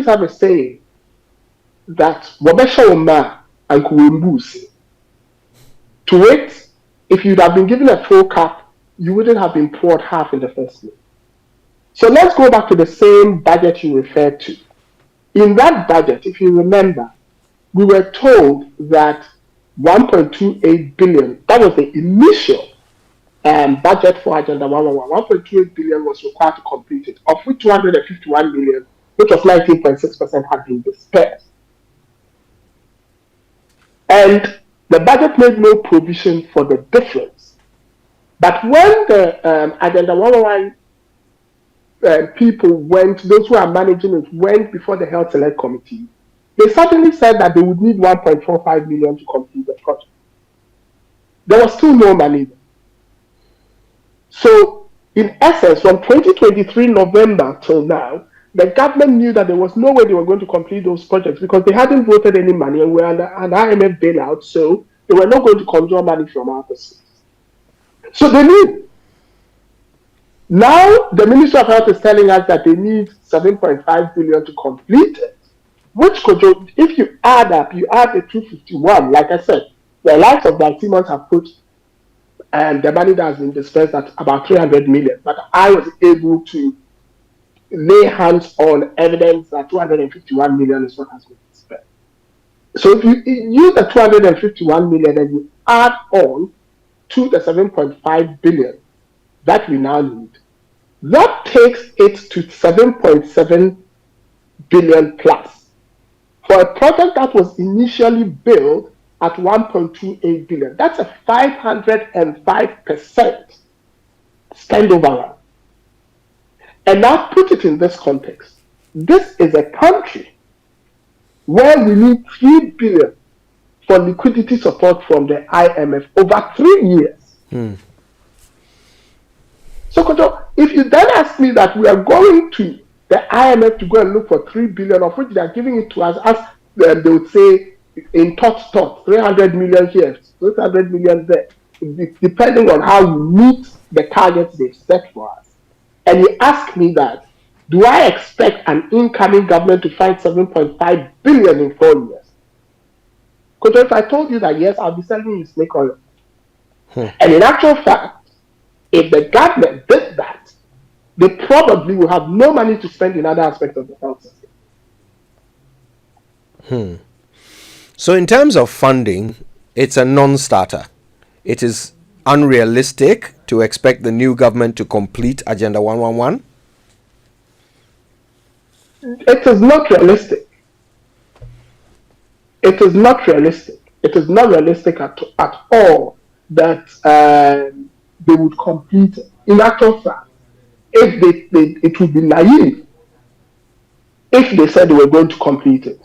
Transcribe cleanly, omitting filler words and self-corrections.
Congolese have a saying that Wabesha Oma and Kuwembusi. To wait, if you'd have been given a full cup, you wouldn't have been poured half in the first place. So let's go back to the same budget you referred to. In that budget, if you remember, we were told that 1.28 billion, that was the initial budget for Agenda 111. 1.28 billion was required to complete it, of which 251 million, which was 19.6%, had been dispersed. And the budget made no provision for the difference. But when the Agenda 111 people went, those who are managing it went before the Health Select Committee, they certainly said that they would need 1.45 million to complete the project. There was still no money there. So, in essence, from 2023 November till now, the government knew that there was no way they were going to complete those projects because they hadn't voted any money and were under an IMF bailout, so they were not going to conjure money from our perspective. So they knew. Now, the Ministry of Health is telling us that they need 7.5 billion to complete it, which could, if you add up, you add the 251, like I said, the likes of Baltimore have put and the money that has been dispersed at about 300 million. But I was able to lay hands on evidence that 251 million is what has been dispersed. So if you use the 251 million and you add on to the 7.5 billion that we now need, that takes it to 7.7 billion plus for a project that was initially built at 1.28 billion. That's a 505% spend overrun. And now put it in this context. This is a country where we need 3 billion for liquidity support from the IMF over 3 years. So, Kojo, if you then ask me that we are going to the IMF to go and look for 3 billion, of which they are giving it to us, as they would say, in tot, 300 million here, 300 million there, depending on how you meet the targets they've set for us. And you ask me that, do I expect an incoming government to find 7.5 billion in 4 years? Because if I told you that, yes, I'll be selling you snake oil. And in actual fact, if the government did that, they probably will have no money to spend in other aspects of the health system. So in terms of funding, it's a non-starter. It is unrealistic to expect the new government to complete Agenda 111? It is not realistic. It is not realistic. It is not realistic at all that they would complete it. In actual fact, if it would be naive if they said they were going to complete it.